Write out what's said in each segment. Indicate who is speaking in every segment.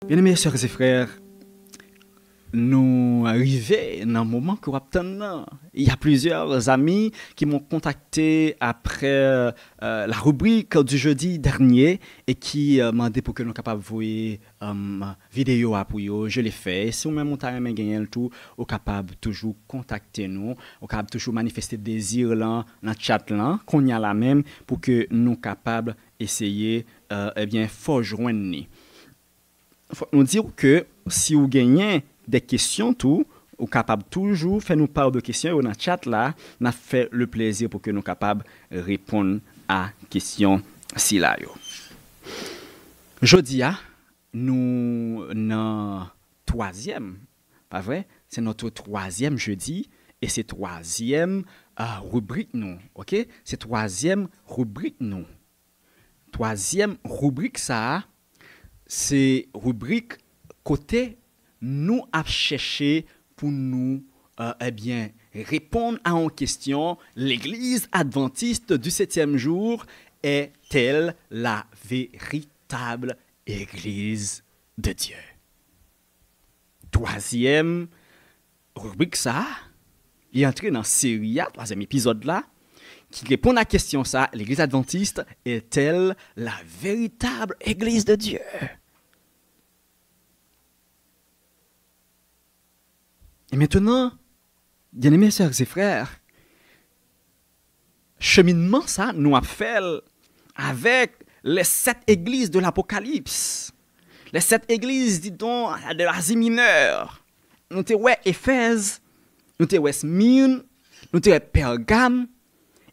Speaker 1: Bien-aimés sœurs et frères, nous arrivons dans un moment que attendons. Il y a plusieurs amis qui m'ont contacté après la rubrique du jeudi dernier et qui m'ont dit pour que nous soyons capables de voir vidéo pour eux. Je l'ai fait. Si vous-même vous avez gagné le tout, vous êtes capable toujours contacter nous, vous êtes capable toujours manifester désir là, dans le chat là, qu'on y a là même pour que nous soyons capables d'essayer faut joindre nous. Faut nous dire que si vous gagnez des questions tout, ou capable toujours faire nous part de questions dans le chat là, n'a fait le plaisir pour que nous capables répondre à questions si là yo. Jodi a nous dans troisième, pas vrai? C'est notre troisième jeudi et c'est troisième rubrique nous, OK? C'est troisième rubrique nous. Troisième rubrique ça, c'est rubrique côté nous avons cherché pour nous répondre à une question. L'Église adventiste du 7e jour est-elle la véritable Église de Dieu? Troisième rubrique ça, il est entré dans la série, troisième épisode là, qui répond à la question ça, l'Église adventiste est-elle la véritable Église de Dieu? Et maintenant, bien-aimés sœurs et frères, cheminement ça nous a fait avec les 7 églises de l'Apocalypse. Les 7 églises, dit-on, de l'Asie mineure. Nous avons Éphèse, nous avons Smyrne, nous avons Pergame.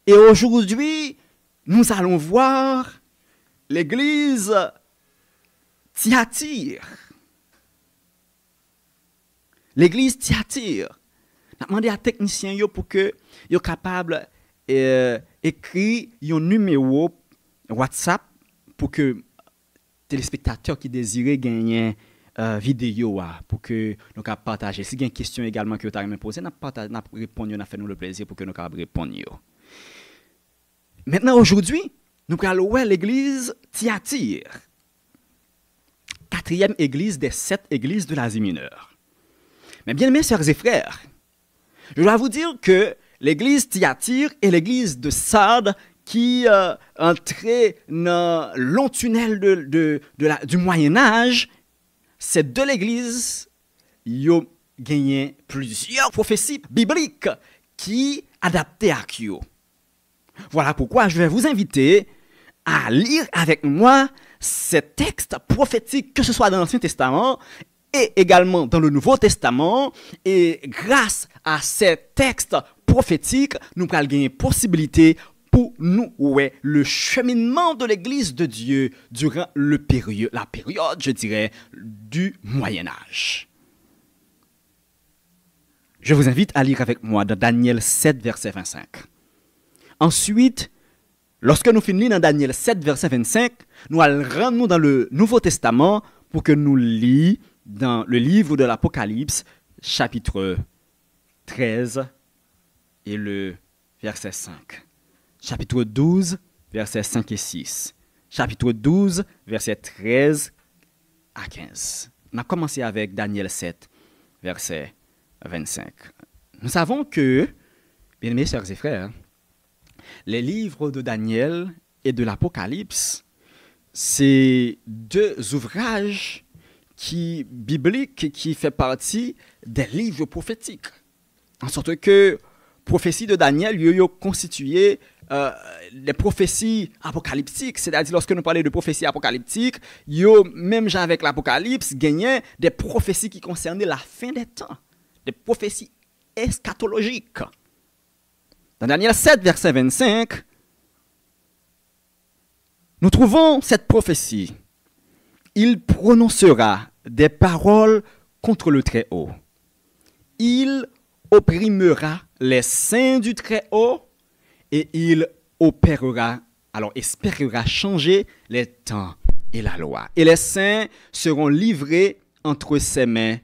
Speaker 1: Et aujourd'hui, nous allons voir l'église Thyatire. L'église Thyatire. On a demandé à technicien pour que soient capable d'écrire un numéro WhatsApp pour que téléspectateurs qui désirent gagner vidéo pour que nous puissions partager. Si vous avez une question également que vous avez posée, nous répondons, nous faisons le plaisir pour que nous puissions répondre. Maintenant, aujourd'hui, nous allons voir l'église Thyatire. 4e église des 7 églises de l'Asie mineure. Mais bien, mes sœurs et frères, je dois vous dire que l'église Thyatire et l'église de Sardes qui entraient dans le long tunnel du Moyen-Âge, ces deux églises ont gagné plusieurs prophéties bibliques qui adaptaient à Kyo. Voilà pourquoi je vais vous inviter à lire avec moi ces textes prophétiques, que ce soit dans l'Ancien Testament et également dans le Nouveau Testament. Et grâce à ces textes prophétiques, nous allons gagner possibilité pour nous ouais, le cheminement de l'Église de Dieu durant la période, je dirais, du Moyen-Âge. Je vous invite à lire avec moi dans Daniel 7, verset 25. Ensuite, lorsque nous finissons dans Daniel 7, verset 25, nous allons rendre dans le Nouveau Testament pour que nous lisions dans le livre de l'Apocalypse, chapitre 13 et le verset 5. Chapitre 12, versets 5 et 6. Chapitre 12, versets 13 à 15. On a commencé avec Daniel 7, verset 25. Nous savons que, bien aimés sœurs et frères, les livres de Daniel et de l'Apocalypse, c'est deux ouvrages bibliques qui font partie des livres prophétiques. En sorte que prophéties de Daniel ont constitué les prophéties apocalyptiques, c'est-à-dire lorsque nous parlons de prophéties apocalyptiques, même avec l'Apocalypse, gagné des prophéties qui concernaient la fin des temps, des prophéties eschatologiques. Dans Daniel 7, verset 25, nous trouvons cette prophétie. Il prononcera des paroles contre le Très-Haut. Il opprimera les saints du Très-Haut et il espérera changer les temps et la loi. Et les saints seront livrés entre ses mains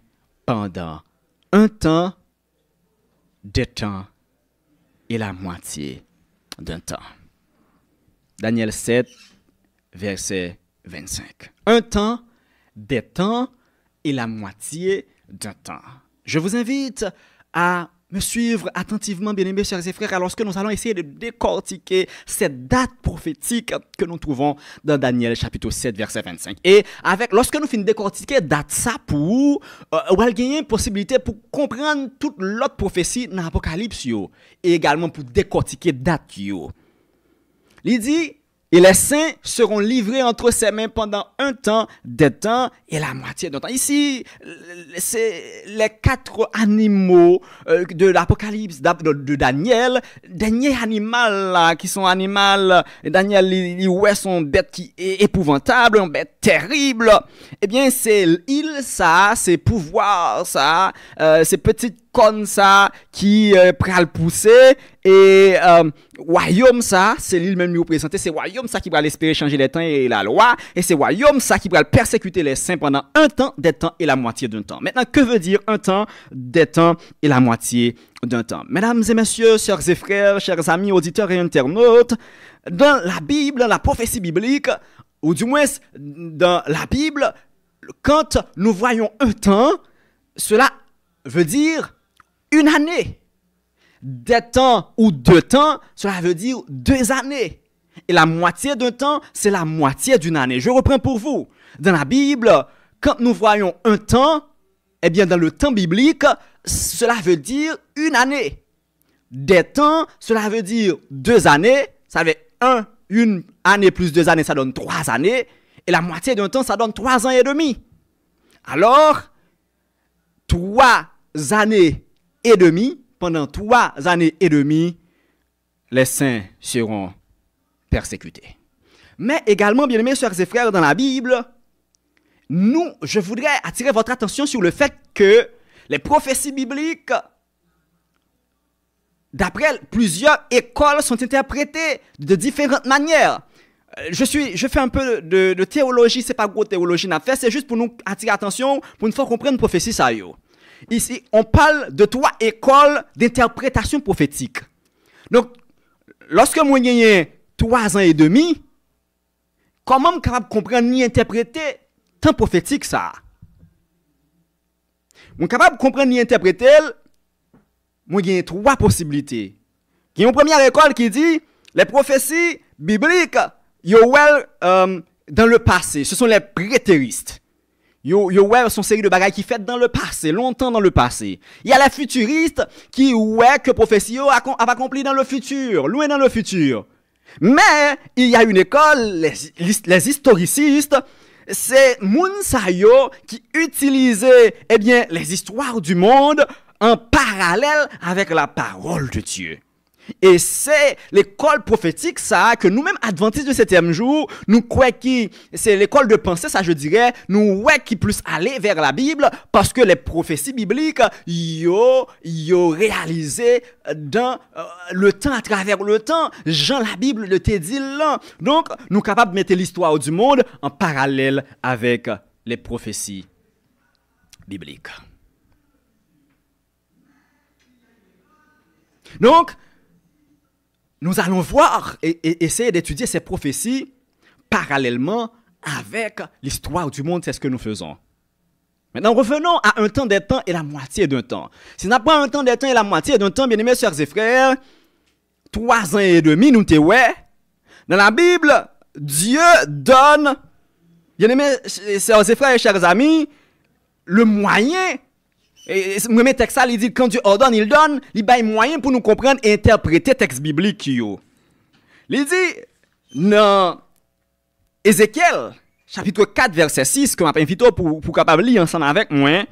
Speaker 1: pendant un temps, des temps et la moitié d'un temps. Daniel 7, verset 25. Un temps, des temps et la moitié d'un temps. Je vous invite à me suivre attentivement, bien-aimés sœurs et frères, alors que nous allons essayer de décortiquer cette date prophétique que nous trouvons dans Daniel chapitre 7, verset 25. Et lorsque nous finissons de décortiquer date ça pour gagner une possibilité pour comprendre toute l'autre prophétie dans l'Apocalypse et également pour décortiquer date yo. Il dit, et les saints seront livrés entre ses mains pendant un temps, des temps et la moitié d'un temps. Ici, c'est les 4 animaux de l'Apocalypse de Daniel. Dernier animal là, qui sont animaux, Daniel, il ouais son bête qui est épouvantable, une bête terrible. Eh bien, c'est il ça, c'est pouvoir ça, ces petites cornes ça qui pral pousser et royaume ça, c'est lui-même lui représenter, c'est royaume ça qui va espérer changer les temps et la loi, et c'est royaume ça qui va persécuter les saints pendant un temps, des temps et la moitié d'un temps. Maintenant, que veut dire un temps, des temps et la moitié d'un temps? Mesdames et messieurs, sœurs et frères, chers amis, auditeurs et internautes, dans la Bible, dans la prophétie biblique, ou du moins dans la Bible, quand nous voyons un temps, cela veut dire une année. Des temps ou 2 temps, cela veut dire 2 années. Et la moitié d'un temps, c'est la moitié d'une année. Je reprends pour vous. Dans la Bible, quand nous voyons un temps, eh bien dans le temps biblique, cela veut dire une année. Des temps, cela veut dire 2 années. Ça veut une année plus 2 années, ça donne 3 années. Et la moitié d'un temps, ça donne 3 ans et demi. Alors, 3 années et demie, pendant 3 années et demie, les saints seront persécutés. Mais également, bien-aimés sœurs et frères, dans la Bible, je voudrais attirer votre attention sur le fait que les prophéties bibliques, d'après plusieurs écoles, sont interprétées de différentes manières. Je fais un peu de théologie, c'est pas gros théologie n'a fait, c'est juste pour nous attirer l'attention, pour une fois comprendre une prophétie ça yo. Ici, on parle de 3 écoles d'interprétation prophétique. Donc, lorsque moi j'ai 3 ans et demi, comment je suis capable de comprendre ni interpréter tant prophétique ça? Je suis capable de comprendre ni interpréter, moi j'ai 3 possibilités. Il y a une première école qui dit les prophéties bibliques, dans le passé, ce sont les prétéristes. Sont série de bagailles qui fait dans le passé, longtemps dans le passé. Il y a les futuristes qui que prophétie va accomplir dans le futur, loin dans le futur. Mais il y a une école, les historicistes, c'est moun sa yo qui utilisaient les histoires du monde en parallèle avec la parole de Dieu. Et c'est l'école prophétique, ça, que nous-mêmes, adventistes du 7e jour, nous croyons que c'est l'école de pensée, ça je dirais, nous croyons qui plus aller vers la Bible, parce que les prophéties bibliques, yo réalisé dans le temps, à travers le temps. Jean, la Bible le te dit là. Donc, nous sommes capables de mettre l'histoire du monde en parallèle avec les prophéties bibliques. Donc, nous allons voir et essayer d'étudier ces prophéties parallèlement avec l'histoire du monde. C'est ce que nous faisons. Maintenant, revenons à un temps, des temps et la moitié d'un temps. Si nous pas un temps, des temps et la moitié d'un temps, bien aimés sœurs et frères, 3 ans et demi, nous te ouais. Dans la Bible, Dieu donne, bien aimés sœurs et frères et chers amis, le moyen. Et moi, texte ça, il dit quand Dieu ordonne, il donne, il bail moyen pour nous comprendre et interpréter texte biblique. Il dit dans Ézéchiel, chapitre 4, verset 6, que je invite pour capable lire ensemble avec moi.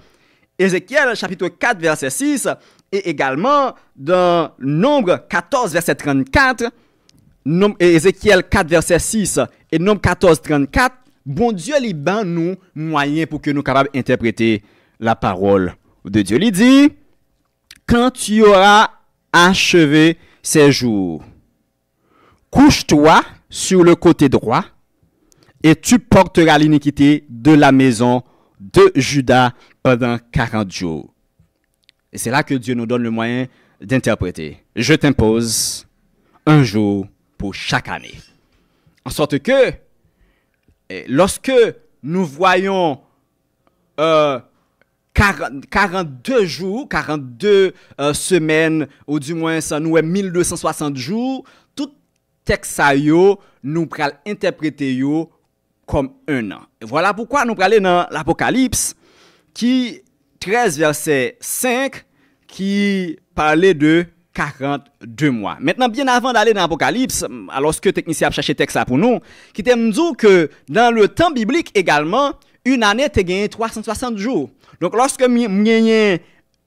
Speaker 1: Ézéchiel, chapitre 4, verset 6, et également dans Nombre 14, verset 34, Ézéchiel 4, verset 6, et Nombre 14, 34, bon Dieu, il ban nous moyen pour que nous capables d'interpréter la parole de Dieu. Il dit, quand tu auras achevé ces jours, couche-toi sur le côté droit et tu porteras l'iniquité de la maison de Juda pendant 40 jours. Et c'est là que Dieu nous donne le moyen d'interpréter. Je t'impose un jour pour chaque année. En sorte que, lorsque nous voyons 42 jours, 42 semaines, ou du moins ça nous est 1260 jours, tout texte ça yo, nous pral interpréter yo comme un an. Et voilà pourquoi nous pral aller dans l'Apocalypse, qui 13 verset 5, qui parlait de 42 mois. Maintenant, bien avant d'aller dans l'Apocalypse, alors que le technicien a cherché texte là pour nous, qui t'aime dire que dans le temps biblique également, une année te gagné 360 jours. Donc, lorsque m'y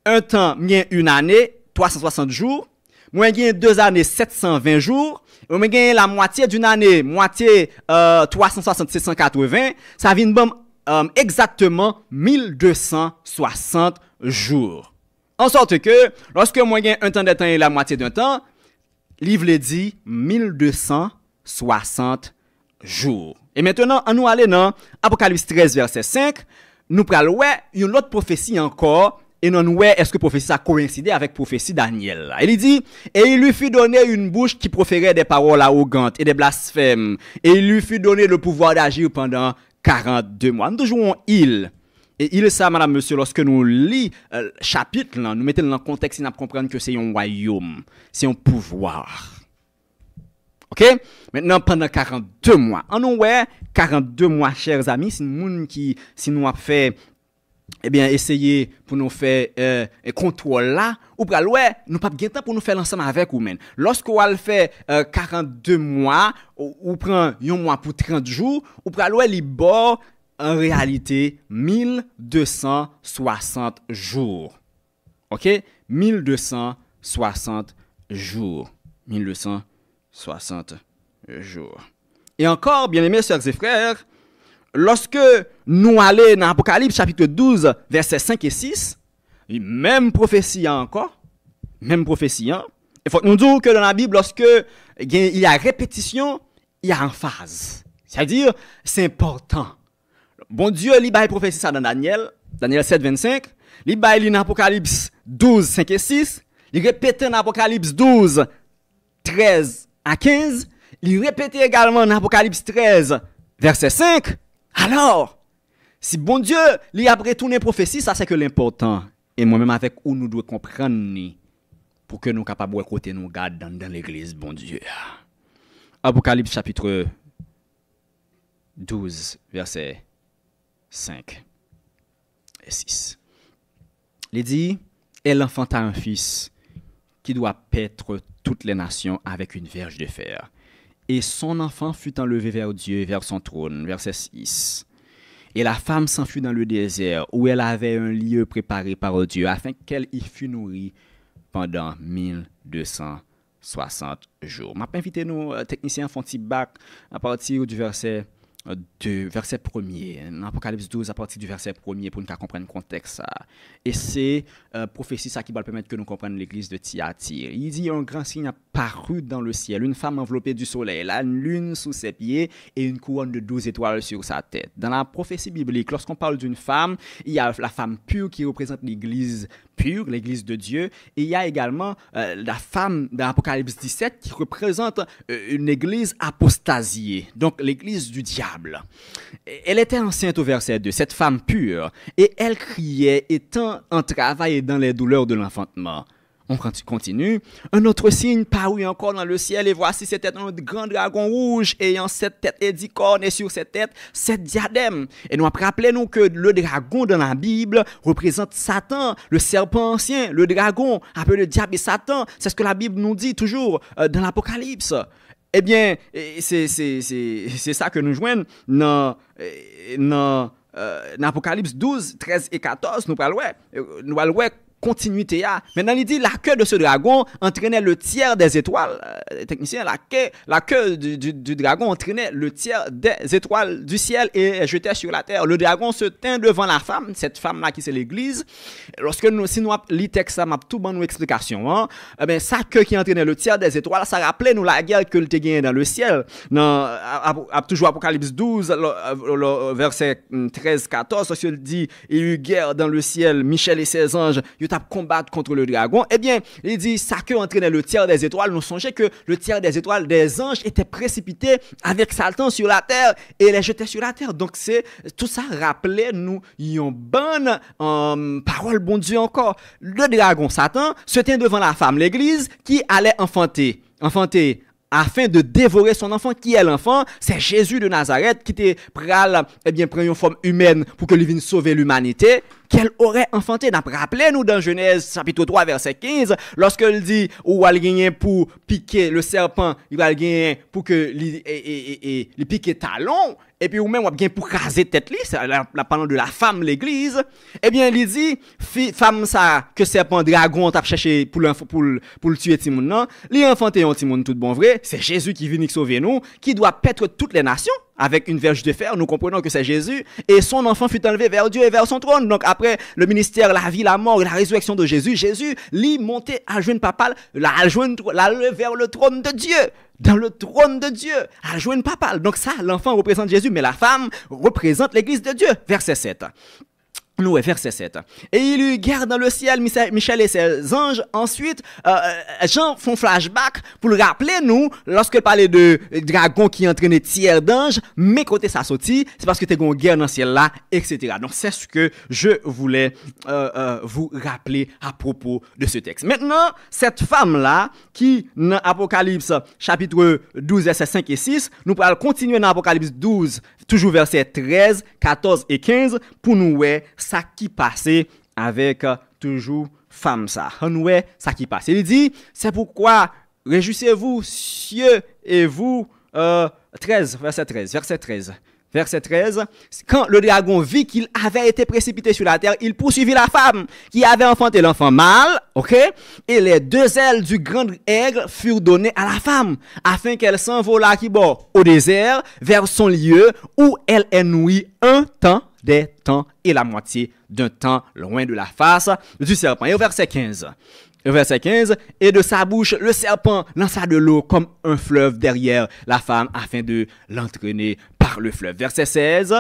Speaker 1: un temps, m'y une année, 360 jours, moi j'ai 2 années, 720 jours, moi j'ai la moitié d'une année, moitié 360, 780, ça vient bon exactement 1260 jours. En sorte que, lorsque moi j'ai un temps de temps et la moitié d'un temps, livre le dit 1260 jours. Et maintenant, on nous aller dans Apocalypse 13, verset 5, nous prenons une autre prophétie encore, et nous ouais est-ce que prophétie ça coïncidait avec prophétie Daniel. Il dit, et il lui fut donné une bouche qui proférait des paroles arrogantes et des blasphèmes, et il lui fut donné le pouvoir d'agir pendant 42 mois. Nous toujours il. Et il ça, madame, monsieur, lorsque nous lisons chapitre, là, nous mettons dans le contexte, nous comprenons que c'est un royaume, c'est un pouvoir. Ok? Maintenant, pendant 42 mois. En nous, 42 mois, chers amis, si nous avons fait, eh bien, essayer pour nous faire un contrôle là, ou pour nous pas de temps pour nous faire l'ensemble avec vous-même. Lorsqu'on va fait 42 mois, ou prend un mois pour 30 jours, ou pour les bords, en réalité, 1260 jours. Ok? 1260 jours. 1260 jours. Et encore, bien aimés sœurs et frères, lorsque nous allons dans Apocalypse chapitre 12, versets 5 et 6, même prophétie encore, même prophétie, il faut que nous disions que dans la Bible, lorsque il y a répétition, il y a emphase. C'est-à-dire, c'est important. Bon Dieu, il va prophétie ça dans Daniel 7, 25, il va dans Apocalypse 12, 5 et 6, il répète dans Apocalypse 12, 13 à 15, il répète également dans Apocalypse 13, verset 5. Alors, si bon Dieu, il a retourné prophétie, ça c'est que l'important. Et moi-même avec où nous devons comprendre pour que nous soyons capables de côté nous garde dans l'église, bon Dieu. Apocalypse chapitre 12, verset 5 et 6. Il dit, elle enfanta un fils qui doit paître toutes les nations avec une verge de fer. Et son enfant fut enlevé vers Dieu, vers son trône. Verset 6. Et la femme s'enfuit dans le désert, où elle avait un lieu préparé par Dieu, afin qu'elle y fût nourrie pendant 1260 jours. Je vais inviter nos techniciens à faire un petit bac à partir du verset 2, verset 1er, dans Apocalypse 12, à partir du verset 1er, pour nous comprendre le contexte. Et c'est prophétie ça qui va permettre que nous comprenions l'église de Thyatire. Il dit, un grand signe apparut dans le ciel, une femme enveloppée du soleil, la lune sous ses pieds et une couronne de 12 étoiles sur sa tête. Dans la prophétie biblique, lorsqu'on parle d'une femme, il y a la femme pure qui représente l'église pure, l'église de Dieu, et il y a également la femme dans l'Apocalypse 17 qui représente une église apostasiée, donc l'église du diable. Elle était enceinte au verset 2, cette femme pure, et elle criait étant en travail et dans les douleurs de l'enfantement. On continue. Un autre signe parut encore dans le ciel, et voici c'était un grand dragon rouge, ayant 7 têtes et 10 cornes, et sur cette tête 7 diadèmes. Et nous rappelons que le dragon dans la Bible représente Satan, le serpent ancien, le dragon, appelé le diable et Satan. C'est ce que la Bible nous dit toujours dans l'Apocalypse. Eh bien, c'est ça que nous joignons dans Apocalypse 12, 13 et 14. Nous allons continuité. Maintenant, il dit la queue de ce dragon entraînait le tiers des étoiles. Technicien, la queue du dragon entraînait le tiers des étoiles du ciel et jetait sur la terre. Le dragon se tint devant la femme, cette femme-là qui c'est l'église. Lorsque si nous lisons texte, ça m'a tout bon nous explication. Ben, sa queue qui entraînait le tiers des étoiles, ça rappelait nous la guerre que le gagnée dans le ciel. Toujours Apocalypse 12, le verset 13-14, lorsqu'il dit il y eut guerre dans le ciel, Michel et ses anges, ils t'a combattre contre le dragon, eh bien, il dit, ça que entraînait le tiers des étoiles, nous songeons que le tiers des étoiles des anges était précipité avec Satan sur la terre et les jetait sur la terre. Donc, c'est tout ça rappelait nous une bonne parole, bon Dieu encore. Le dragon Satan se tient devant la femme, l'église, qui allait enfanter afin de dévorer son enfant. Qui est l'enfant? C'est Jésus de Nazareth qui était pral, prend une forme humaine pour que lui vienne sauver l'humanité, qu'elle aurait enfanté. Rappelez-nous dans Genèse chapitre 3 verset 15, lorsqu'elle dit ou elle gagne pour piquer le serpent, il va gagner pour que il pique talon, et puis ou même on bien pour craser tête li, c'est la parlant de la femme l'église. Eh bien il dit femme ça que serpent dragon t'a cherché pour le tuer Timoun non, li enfanté un Timoun tout bon vrai, c'est Jésus qui vient sauver nous, qui doit paître toutes les nations. Avec une verge de fer, nous comprenons que c'est Jésus, et son enfant fut enlevé vers Dieu et vers son trône. Donc après le ministère, la vie, la mort et la résurrection de Jésus, Jésus l'y monté à joindre papal, vers le trône de Dieu. Dans le trône de Dieu, à joindre papal. Donc ça, l'enfant représente Jésus, mais la femme représente l'église de Dieu. Verset 7. Nous, verset 7. Et il eut guerre dans le ciel, Michel et ses anges. Ensuite, Jean font flashback pour le rappeler, nous, lorsque parlait de dragon qui entraînait tiers d'anges, mais côté ça sorti, c'est parce que t'es une guerre dans le ciel là, etc. Donc, c'est ce que je voulais vous rappeler à propos de ce texte. Maintenant, cette femme-là, qui, dans Apocalypse, chapitre 12, versets 5 et 6, nous allons continuer dans Apocalypse 12, toujours versets 13, 14 et 15, pour nous voir ça qui passait avec toujours femme ça. On voit ça qui passe. Il dit, c'est pourquoi réjouissez-vous, cieux et vous, 13, verset 13. Verset 13, quand le dragon vit qu'il avait été précipité sur la terre, il poursuivit la femme qui avait enfanté l'enfant mâle, ok? Et les deux ailes du grand aigle furent données à la femme, afin qu'elle s'envolât qui bord au désert, vers son lieu où elle est nourrie un temps, des temps et la moitié d'un temps loin de la face du serpent. Et au verset 15, et de sa bouche, le serpent lança de l'eau comme un fleuve derrière la femme afin de l'entraîner par le fleuve. Verset 16,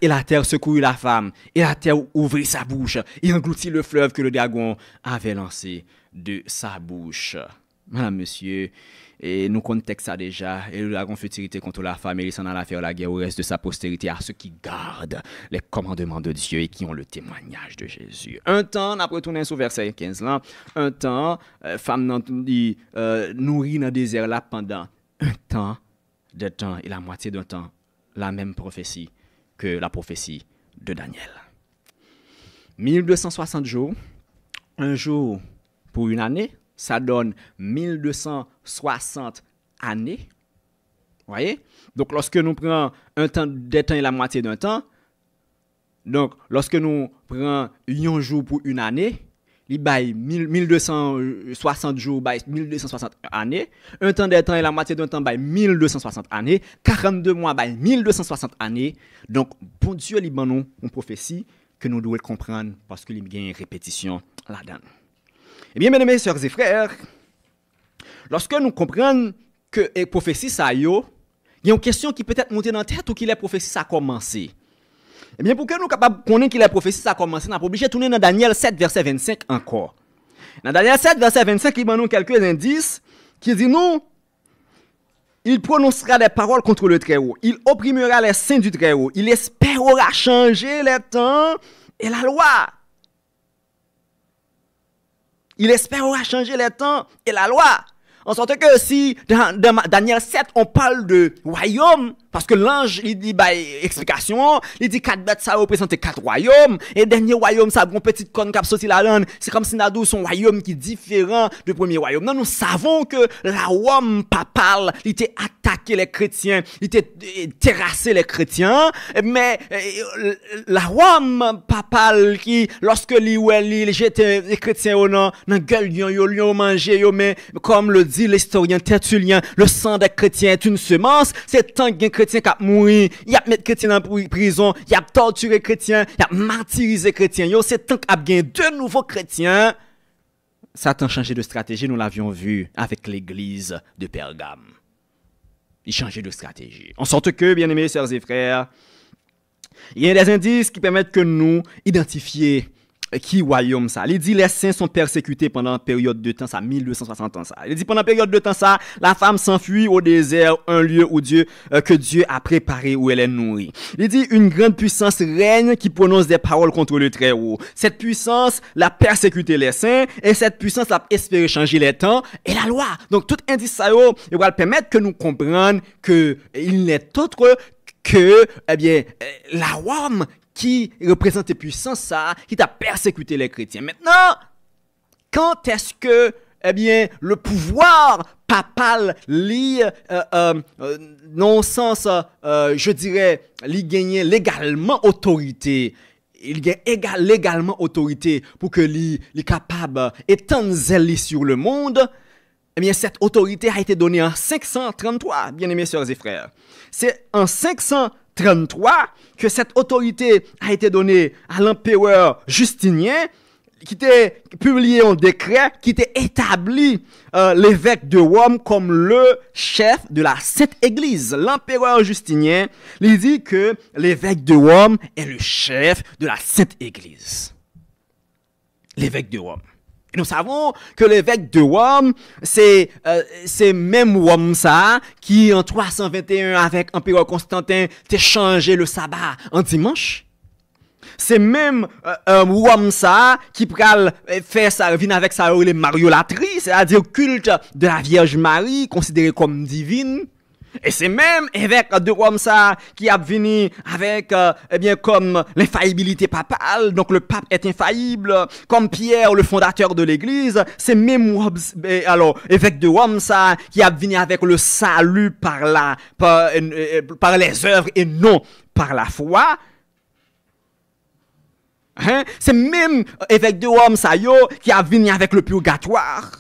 Speaker 1: et la terre secourut la femme, et la terre ouvrit sa bouche, et engloutit le fleuve que le dragon avait lancé de sa bouche. Madame, monsieur, et nous contexte ça déjà, et le dragon fut irrité contre la femme, et il s'en alla faire la guerre au reste de sa postérité, à ceux qui gardent les commandements de Dieu et qui ont le témoignage de Jésus. Un temps, on a retourné sur verset 15 là, un temps, femme nourrie dans le désert là pendant un temps, de temps et la moitié d'un temps, la même prophétie que la prophétie de Daniel. 1260 jours, un jour pour une année, ça donne 1260 années. Vous voyez? Donc, lorsque nous prenons un temps, des temps et la moitié d'un temps, donc, lorsque nous prenons un jour pour une année, il baille 1260 jours, baille 1260 années. Un temps des temps et la moitié d'un temps, baille 1260 années. 42 mois, baille 1260 années. Donc, bon Dieu, il y a une prophétie que nous devons comprendre parce qu'il y a une répétition là-dedans. Eh bien, mesdames et sœurs et frères, lorsque nous comprenons que la prophétie, ça y a une question qui peut être montée dans la tête ou que la prophétie, ça a commencé. Eh bien, pour que nous soyons capables de connaître que la prophétie, ça a commencé, nous sommes obligés de tourner dans Daniel 7, verset 25 encore. Dans Daniel 7, verset 25, il y a quelques indices qui disent non, il prononcera des paroles contre le Très-Haut, il opprimera les saints du Très-Haut, il espérera changer les temps et la loi. Il espérera changer les temps et la loi. En sorte que si dans Daniel 7, on parle de royaume, parce que l'ange, il dit, explication, il dit 4 bêtes, ça représente 4 royaumes, et dernier royaume, ça a une petite conne qui a sorti la langue, c'est comme si nous avons son royaume qui est différent du premier royaume. Non, nous savons que la Rome papale, il était attaqué les chrétiens, il était terrassé les chrétiens, mais la Rome papale qui, lorsque il jette les chrétiens au nom, dans gueule, ils ont mangé, mais comme le dit l'historien Tertullien, le sang des chrétiens est une semence, c'est tant qu'un chrétien qui a mouru, il a mis chrétien dans prison, il a torturé chrétien, il a martyrisé chrétien, c'est tant qu'il y a de nouveaux chrétiens. Satan a changé de stratégie, nous l'avions vu avec l'église de Pergame. Il changeait de stratégie. En sorte que, bien aimés sœurs et frères, il y a des indices qui permettent que nous identifier qui royaume ça. Il dit les saints sont persécutés pendant une période de temps, ça 1260 ans ça. Il dit pendant une période de temps ça, la femme s'enfuit au désert, un lieu où que Dieu a préparé où elle est nourrie. Il dit une grande puissance règne qui prononce des paroles contre le Très-Haut. Cette puissance l'a persécuté les saints et cette puissance l'a espéré changer les temps et la loi. Donc tout indice ça il va permettre que nous comprenions que il n'est autre que la Rome qui représente les puissances ça, qui t'a persécuté les chrétiens. Maintenant, quand est-ce que le pouvoir papal non sens je dirais il gagne légalement autorité, il gagne légalement autorité pour que il est capable étendre zèle sur le monde. Cette autorité a été donnée en 533, bien-aimés sœurs et frères. C'est en 533 que cette autorité a été donnée à l'empereur Justinien, qui était publié un décret qui était établi l'évêque de Rome comme le chef de la Sainte Église. L'empereur Justinien lui dit que l'évêque de Rome est le chef de la Sainte Église. L'évêque de Rome. Et nous savons que l'évêque de Rome, c'est même Rome ça, qui en 321 avec l'empereur Constantin t'a changé le sabbat en dimanche. C'est même Rome ça qui pral faire ça, vient avec ça les mariolatries, c'est-à-dire culte de la Vierge Marie, considérée comme divine. Et c'est même évêque de Rome ça qui a venu avec comme l'infaillibilité papale, donc le pape est infaillible, comme Pierre le fondateur de l'église. C'est même évêque de Rome ça qui a venu avec le salut par les œuvres et non par la foi. C'est même évêque de Rome ça qui a venu avec le purgatoire.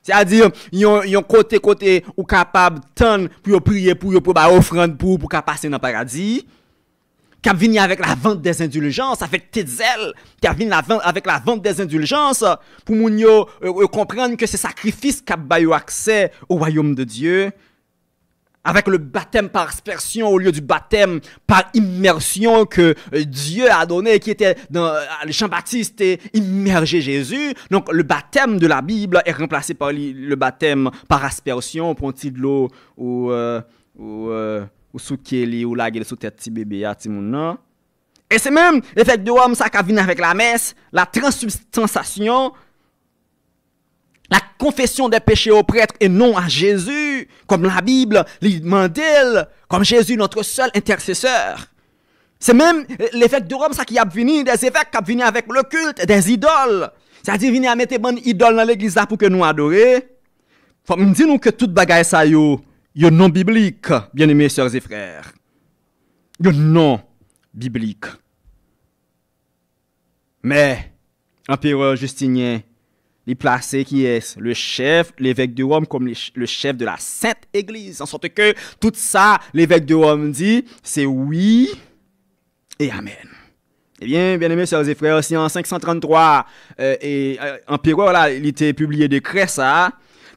Speaker 1: C'est-à-dire, ils ont côté ou capable de pour prier pour offrande pour passer dans le paradis. Qui a venu avec la vente des indulgences, avec Tetzel, qui a venu avec la vente des indulgences pour nous comprendre que c'est sacrifice qui a accès au royaume de Dieu. Avec le baptême par aspersion au lieu du baptême par immersion que Dieu a donné, qui était dans Jean-Baptiste et immergé Jésus. Donc le baptême de la Bible est remplacé par le baptême par aspersion, pour un petit de l'eau ou sous Kelly ou la gueule sous tête petit bébé à petit moun. Et c'est même l'effet de Rome ça qui vient avec la messe, la transubstantiation. La confession des péchés au prêtre et non à Jésus, comme la Bible lui demande, comme Jésus notre seul intercesseur. C'est même l'évêque de Rome ça qui a venu, des évêques qui a venu avec le culte des idoles. C'est-à-dire venir à mettre bonne idole dans l'église là pour que nous adorions. Faut me dire nous que toute bagaille ça yo non biblique, bien-aimés sœurs et frères. Yo non biblique. Mais empereur Justinien il placé qui est le chef, l'évêque de Rome comme le chef de la Sainte Église. En sorte que tout ça, l'évêque de Rome dit, c'est oui et amen. Eh bien, bien-aimés sœurs et frères, si en 533, empereur là, il était publié décret ça,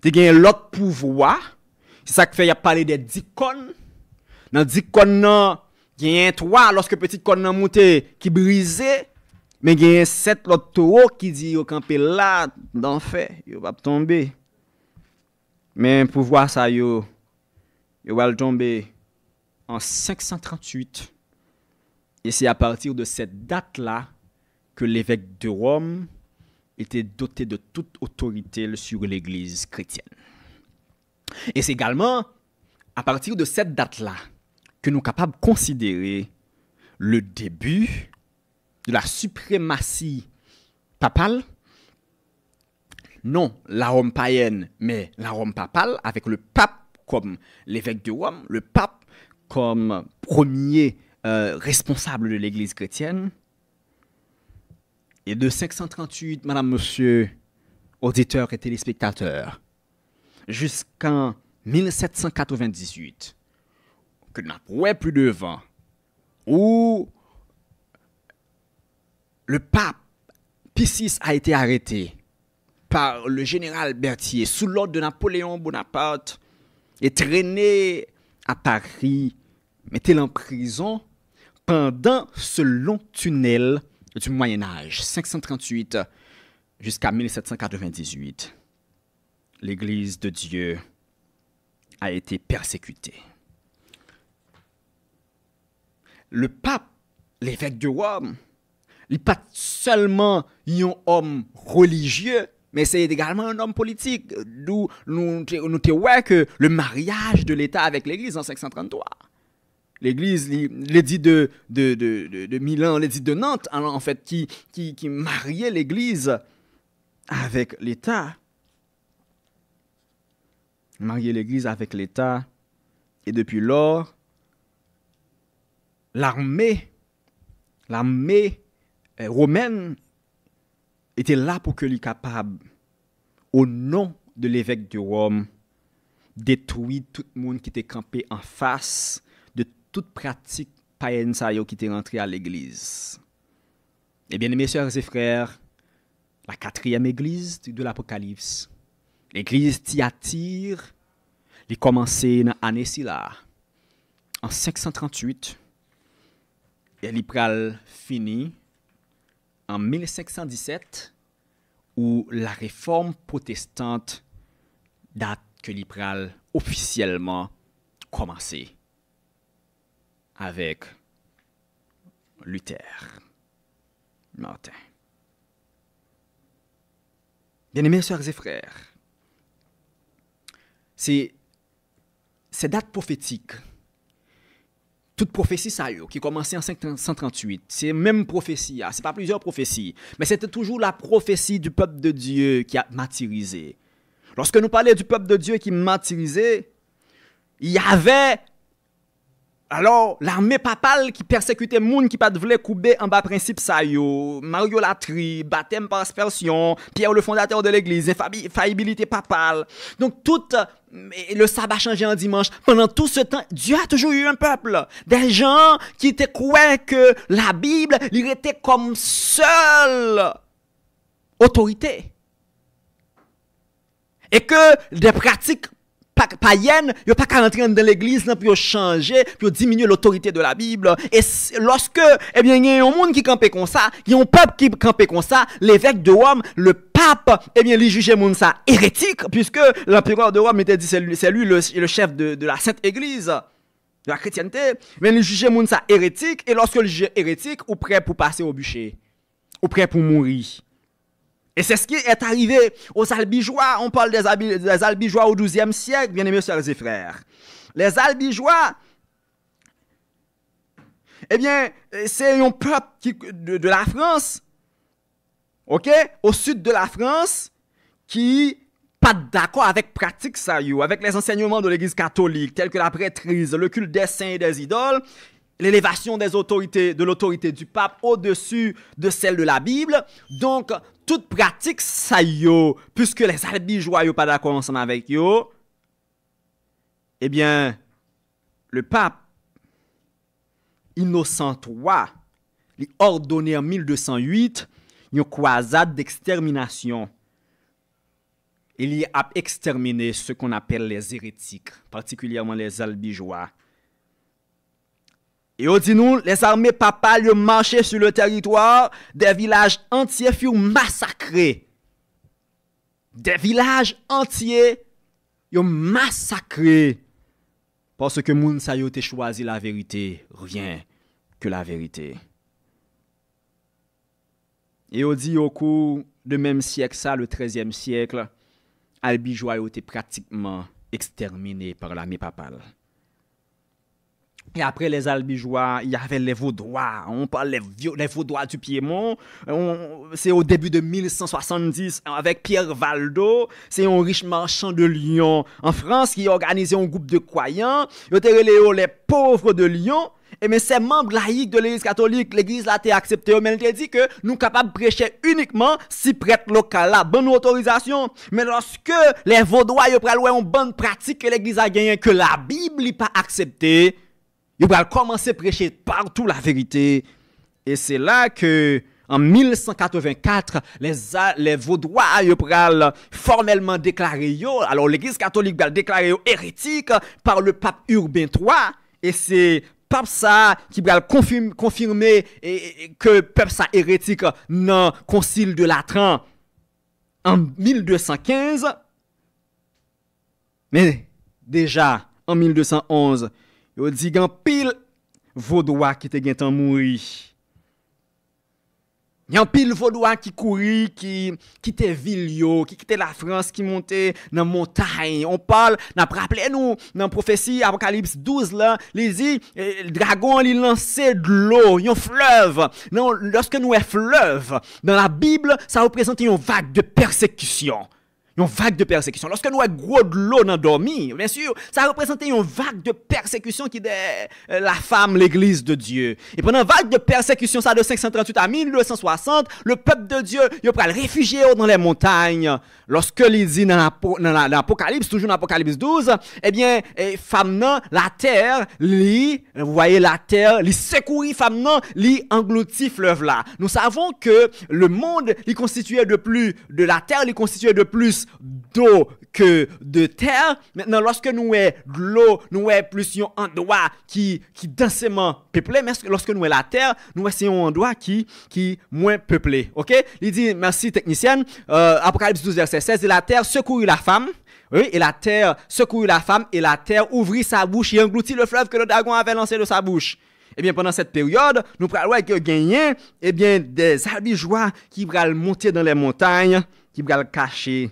Speaker 1: il y a l'autre pouvoir. C'est ça qui fait, il y a parlé des diacones. Dans diacones, il y a trois, lorsque petit con nan monté, qui brisé. Mais il y a 7 autres taureaux qui disent au campé là, d'enfer, il va tomber. Mais pour voir ça, il va tomber en 538. Et c'est à partir de cette date-là que l'évêque de Rome était doté de toute autorité sur l'église chrétienne. Et c'est également à partir de cette date-là que nous sommes capables de considérer le début de la suprématie papale, non la Rome païenne, mais la Rome papale, avec le pape comme l'évêque de Rome, le pape comme premier responsable de l'église chrétienne. Et de 538, madame, monsieur, auditeurs et téléspectateurs, jusqu'en 1798, que nous n'avons plus de vent, où le pape Pie VI a été arrêté par le général Berthier sous l'ordre de Napoléon Bonaparte et traîné à Paris, mettez-le en prison pendant ce long tunnel du Moyen Âge, 538 jusqu'à 1798, l'Église de Dieu a été persécutée. Le pape, l'évêque de Rome, il n'est pas seulement un homme religieux, mais c'est également un homme politique. Nous voyons que le mariage de l'État avec l'Église en 533. L'Église, l'édit de Milan, l'édit de Nantes, en fait, qui mariait l'Église avec l'État. Marier l'Église avec l'État. Et depuis lors, l'armée romaine était là pour que lui capable, au nom de l'évêque de Rome, détruire tout le monde qui était campé en face de toute pratique païenne qui était rentrée à l'église. Eh bien, mes sœurs et frères, la quatrième église de l'Apocalypse, l'église Thyatire, elle a commencé dans l'année là, en 538, et elle a fini en 1517, où la réforme protestante date que l'Ipral officiellement commencé avec Luther, Martin. Bien-aimés sœurs et frères, ces dates prophétiques, toute prophétie ça qui commençait en 538, c'est même prophétie, c'est pas plusieurs prophéties, mais c'était toujours la prophétie du peuple de Dieu qui a martyrisé. Lorsque nous parlons du peuple de Dieu qui martyrisait, il y avait alors l'armée papale qui persécutait les gens qui ne voulaient pas couper en bas principe ça yo, mariolatrie, baptême par aspersion, Pierre le fondateur de l'église, infaillibilité papale. Donc tout le sabbat changé en dimanche. Pendant tout ce temps, Dieu a toujours eu un peuple, des gens qui étaient croyaient que la Bible, il était comme seule autorité. Et que des pratiques païennes, il n'y a pas qu'à rentrer dans l'église pour changer, pour diminuer l'autorité de la Bible. Et lorsque, eh bien, il y a un monde qui campait comme ça, il y a un peuple qui campait comme ça, l'évêque de Rome, le pape, eh bien, il jugeait monde ça hérétique, puisque l'empereur de Rome était dit, c'est lui le chef de la Sainte Église, de la chrétienté, mais il jugeait monde ça hérétique, et lorsque il jugeait hérétique, ou prêt pour passer au bûcher, ou prêt pour mourir. Et c'est ce qui est arrivé aux Albigeois. On parle des Albigeois au XIIe siècle, bien-aimés sœurs et frères. Les Albigeois, eh bien, c'est un peuple de la France, ok, au sud de la France, qui pas d'accord avec pratique ça, avec les enseignements de l'Église catholique, tels que la prêtrise, le culte des saints et des idoles, l'élévation des autorités, de l'autorité du pape au-dessus de celle de la Bible. Donc, toute pratique ça puisque les Albigeois n'ont pas d'accord ensemble avec yo, eh bien, le pape Innocent III, il a ordonné en 1208 une croisade d'extermination. Il a exterminé ce qu'on appelle les hérétiques, particulièrement les Albigeois. Et on dit nous, les armées papales ont marché sur le territoire, des villages entiers furent massacrés. Des villages entiers ont massacrés. Parce que moun sa yo te choisi la vérité, rien que la vérité. Et on dit au cours de même siècle, ça, le 13e siècle, Albigeois ont été pratiquement exterminés par l'armée papale. Et après les Albigeois, il y avait les Vaudois. On parle des Vaudois du Piémont. C'est au début de 1170 avec Pierre Valdo. C'est un riche marchand de Lyon en France qui a organisé un groupe de croyants. Il a les pauvres de Lyon. Et mais ces membres laïcs de l'église catholique, l'église là a accepté, mais elle a dit que nous sommes capables de prêcher uniquement si prêtre local là, bonne autorisation. Mais lorsque les Vaudois ont une bonne pratique que l'église a gagné, que la Bible n'est pas acceptée, ils vont commencer à prêcher partout la vérité. Et c'est là que, en 1184, les Vaudois ont formellement déclaré, alors l'église catholique a déclaré hérétique par le pape Urbain III. Et c'est pape ça qui va confirmer que peuple ça hérétique dans le concile de Latran en 1215. Mais déjà en 1211, il dit qu'il y a pile vaudois qui te mourir. Il y a un pile vaudois qui courit, qui quitte ville, qui quitte la France, qui monte dans la montagne. On parle, n'a rappelé nous dans la prophétie Apocalypse 12 là, il dit le dragon il lançait de l'eau, un fleuve. Non, lorsque nous avons fleuve dans la Bible, ça représente une vague de persécution. Une vague de persécution. Lorsque nous avons gros de l'eau dans dormi, bien sûr, ça représentait une vague de persécution qui est la femme, l'église de Dieu. Et pendant la vague de persécution, ça de 538 à 1260, le peuple de Dieu, il va le réfugier dans les montagnes. Lorsque il dit dans l'Apocalypse, toujours dans l'Apocalypse 12, eh bien, femme non, la terre, vous voyez la terre, li secourit femme non, li engloutit fleuve là. Nous savons que le monde, il constituait de la terre, il constituait de plus d'eau que de terre. Maintenant, lorsque nous avons de l'eau, nous avons plus un endroit qui densément peuplé, mais lorsque nous avons la terre, nous avons un endroit qui moins peuplé. Ok? Il dit, merci technicienne, Apocalypse 12, verset 16, et la terre secourut la femme. Oui, et la terre secourut la femme, et la terre ouvrit sa bouche et engloutit le fleuve que le dragon avait lancé de sa bouche. Eh bien, pendant cette période, nous prenons gagner, eh bien, des albigeois qui vont monter dans les montagnes, qui vont cacher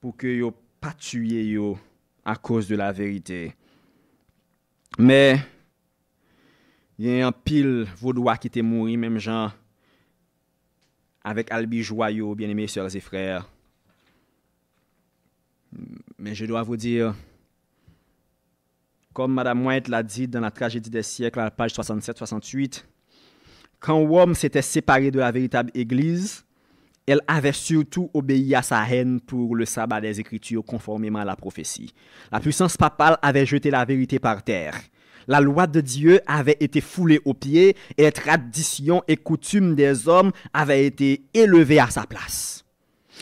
Speaker 1: pour que yo pas tuer yo à cause de la vérité. Mais il y a un pile vaudois qui était mort, même gens avec albigeois yo, bien-aimés sœurs et frères. Mais je dois vous dire, comme Madame White l'a dit dans la tragédie des siècles, à la page 67-68, quand Rome s'était séparé de la véritable Église, elle avait surtout obéi à sa haine pour le sabbat des Écritures conformément à la prophétie. La puissance papale avait jeté la vérité par terre. La loi de Dieu avait été foulée aux pieds et les traditions et coutumes des hommes avaient été élevées à sa place.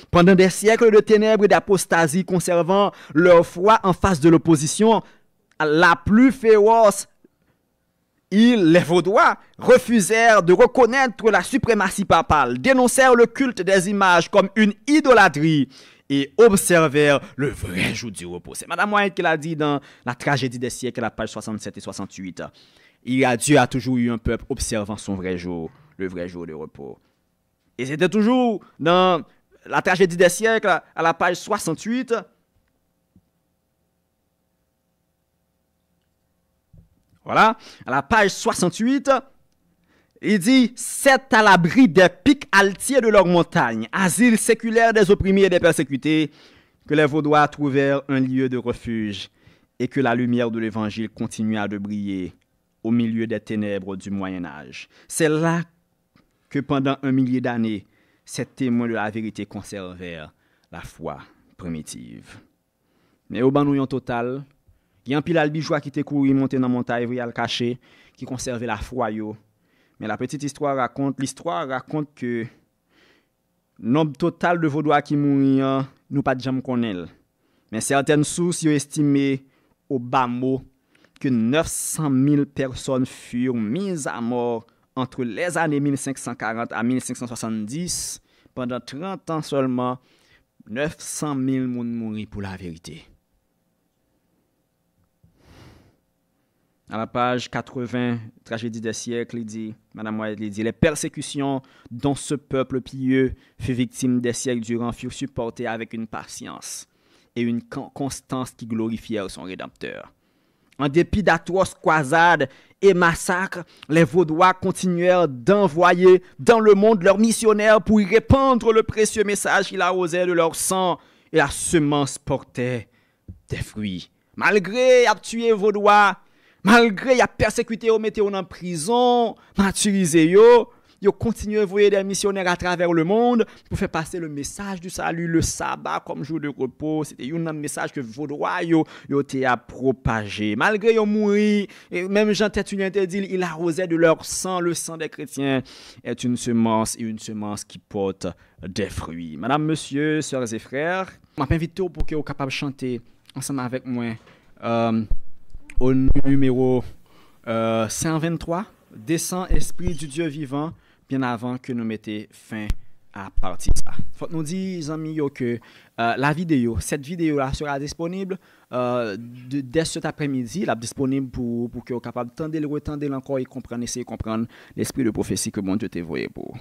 Speaker 1: Pendant des siècles de ténèbres et d'apostasie conservant leur foi en face de l'opposition, la plus féroce, les Vaudois refusèrent de reconnaître la suprématie papale, dénoncèrent le culte des images comme une idolâtrie et observèrent le vrai jour du repos. C'est Madame White qui l'a dit dans la tragédie des siècles, à la page 67 et 68. Dieu a toujours eu un peuple observant son vrai jour, le vrai jour de repos. Et c'était toujours dans la tragédie des siècles, à la page 68. Voilà, à la page 68, il dit « C'est à l'abri des pics altiers de leurs montagnes, asile séculaire des opprimés et des persécutés, que les Vaudois trouvèrent un lieu de refuge et que la lumière de l'Évangile continua de briller au milieu des ténèbres du Moyen-Âge. C'est là que pendant 1 millier d'années, ces témoins de la vérité conservèrent la foi primitive. Mais au banouillon total, il y a un pile albigeois qui était couru, monté dans la montagne, il le caché, qui conservait la foi. Mais la petite l'histoire raconte que le nombre total de Vaudois qui mourent, nous pas jamais connaître. Mais certaines sources ont estimé au bas mot que 900 000 personnes furent mises à mort entre les années 1540 à 1570. Pendant 30 ans seulement, 900 000 personnes mourent pour la vérité. À la page 80, tragédie des siècles, il dit, Madame White, il dit, les persécutions dont ce peuple pieux fut victime des siècles durant furent supportées avec une patience et une constance qui glorifièrent son Rédempteur. En dépit d'atroces croisades et massacres, les Vaudois continuèrent d'envoyer dans le monde leurs missionnaires pour y répandre le précieux message qu'ils arrosaient de leur sang, et la semence portait des fruits. Malgré y tué Vaudois, malgré y a persécuté ou mettez en prison, martyrisé yo continue à envoyer des missionnaires à travers le monde pour faire passer le message du salut, le sabbat comme jour de repos. C'était un message que Vaudois yo été à propager. Malgré yo mourir, même Jean Tertullien te dit, il arrosait de leur sang, le sang des chrétiens est une semence et une semence qui porte des fruits. Madame, monsieur, sœurs et frères, je m'invite pour que vous capable de chanter ensemble avec moi au numéro 123, descend esprit du Dieu vivant, bien avant que nous mettions fin à partir de ça. Faut que nous disions, amis, que cette vidéo-là sera disponible dès cet après-midi. Elle est disponible pour que vous soyez capable de tendre le retendre encore et comprendre, essayer de comprendre l'esprit de prophétie que mon Dieu t'a envoyé pour.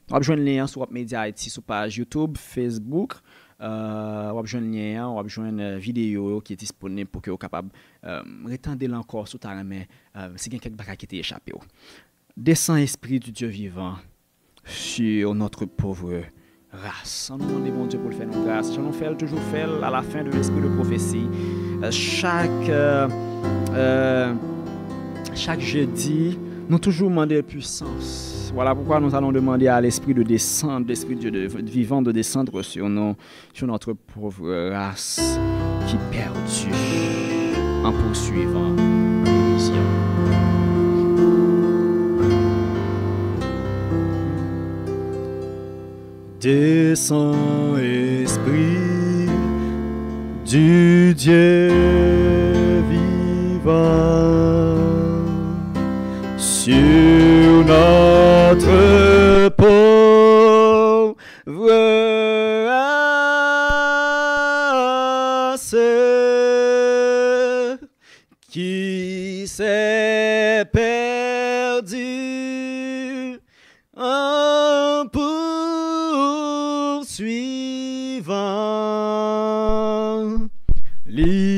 Speaker 1: Vous avez besoin de lien sur Média Haïti sur page YouTube, Facebook. Vous avez besoin de lien, vous avez besoin de vidéo qui est disponible pour que vous soyez capable de retendre encore sur ta main si il y a quelque chose qui t'a échappé. Descend esprit du Dieu vivant sur notre pauvre race. On nous demande bon Dieu pour le faire nos grâces. Je nous fais toujours faire à la fin de l'esprit de prophétie. Chaque jeudi, nous toujours demander puissance. Voilà pourquoi nous allons demander à l'esprit de descendre, l'esprit de Dieu vivant de descendre sur notre pauvre race qui est perdue en poursuivant la mission. Descends, esprit du Dieu vivant, sur notre pauvre race qui s'est perdue en poursuivant l'illusion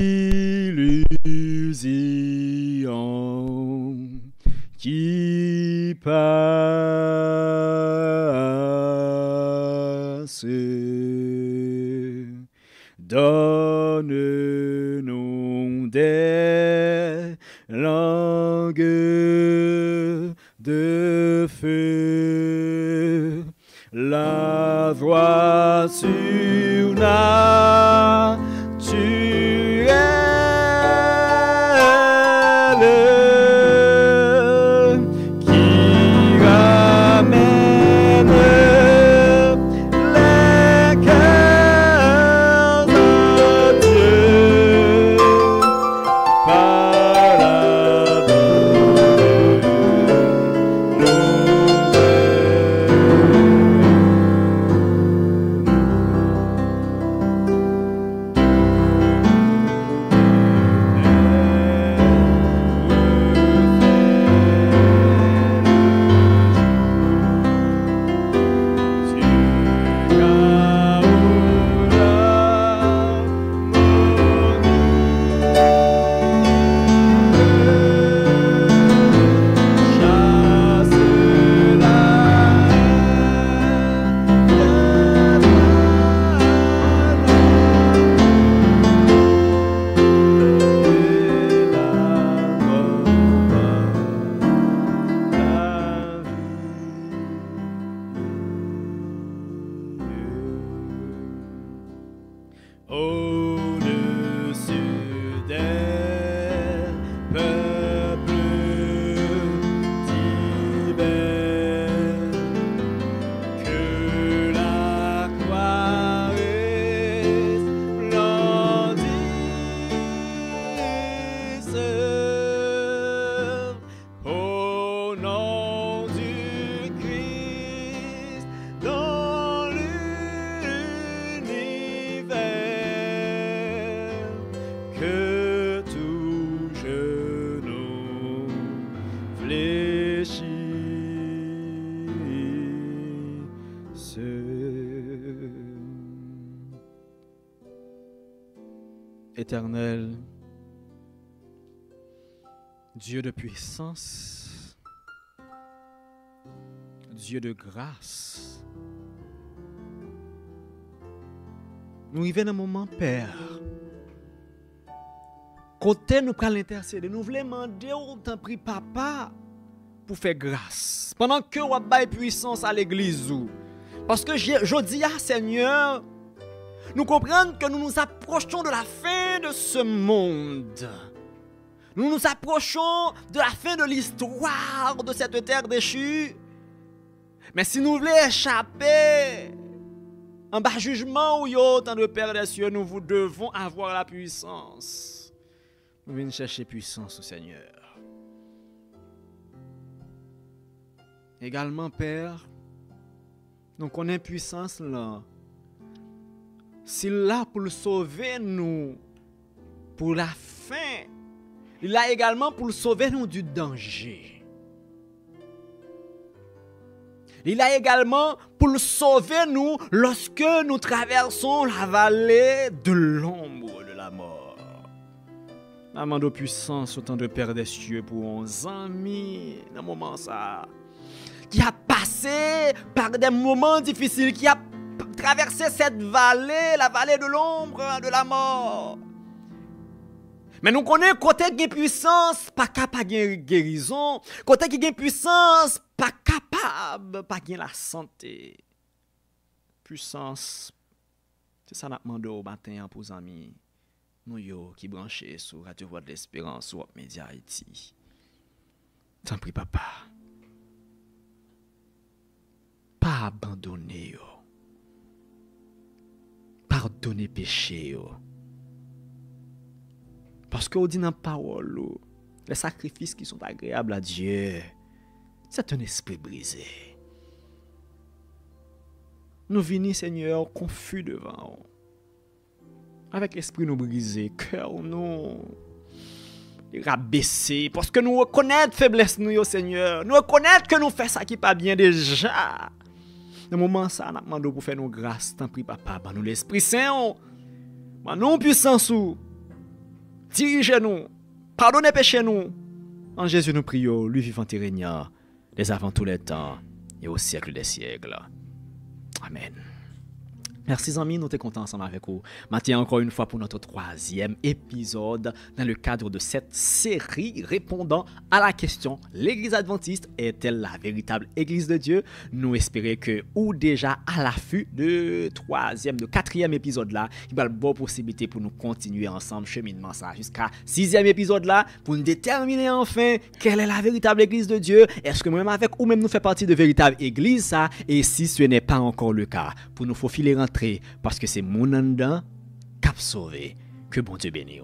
Speaker 1: qui passe. Donne-nous des langues de feu, la voix surnaturelle qui ramène les cœurs à Dieu par la bonne au-dessus des peuples divers, que la croix resplendisse au nom du Christ dans l'univers, que tout genou fléchisse. Éternel, Dieu de puissance, Dieu de grâce, nous arrivons dans un moment, Père, côté nous prenons l'intercéder, nous voulons demander autant prix Papa pour faire grâce, pendant que nous avons puissance à l'église. Parce que je dis à Seigneur, nous comprenons que nous nous approchons de la fin de ce monde. Nous nous approchons de la fin de l'histoire de cette terre déchue. Mais si nous voulons échapper en bas jugement ou autant de Père des cieux, nous devons avoir la puissance. Nous venons chercher puissance au Seigneur. Également, Père, nous connaissons puissance là. C'est là pour le sauver nous pour la fin. Il a également pour le sauver nous du danger. Il a également pour le sauver nous lorsque nous traversons la vallée de l'ombre de la mort. Amende puissance autant de Père des cieux pour 11 amis dans un moment ça. Qui a passé par des moments difficiles, qui a traversé cette vallée, la vallée de l'ombre de la mort. Mais nous connaissons côté qui a puissance, pas capable de guérison, côté qui a puissance, pas capable, pas de la santé. Puissance, c'est ça que nous demandons au matin pour les amis, nous qui branchés sur Radio Voix de l'Espérance ou Média Haïti. T'en prie, papa. Pas abandonner, pardonner péché. Parce qu'on dit dans la parole, les sacrifices qui sont agréables à Dieu, c'est un esprit brisé. Nous venons, Seigneur, confus devant vous. Avec l'esprit nous brisé, cœur nous rabaissé, parce que nous reconnaissons faiblesse nous, Seigneur. Nous reconnaissons que nous faisons ça qui n'est pas bien déjà. Dans le moment ça, nous demandons pour faire nos grâces. Tant pis, papa, nous l'Esprit Saint, nous puissance, dirigez-nous, pardonnez péché nous. En Jésus nous prions, lui vivant et régnant, les avant tous les temps et au siècle des siècles. Amen. Merci amis, nous sommes contents ensemble avec vous. Maintenant encore une fois pour notre 3e épisode dans le cadre de cette série répondant à la question: l'Église adventiste est-elle la véritable Église de Dieu? Nous espérons que ou déjà à l'affût de 4e épisode là, il y a une bonne possibilité pour nous continuer ensemble cheminement ça jusqu'à 6e épisode là pour nous déterminer enfin quelle est la véritable Église de Dieu. Est-ce que moi-même avec ou même nous fait partie de véritable Église ça? Et si ce n'est pas encore le cas, pour nous faufiler rentrer parce que c'est mon anda cap sauvé. Que bon Dieu bénisse.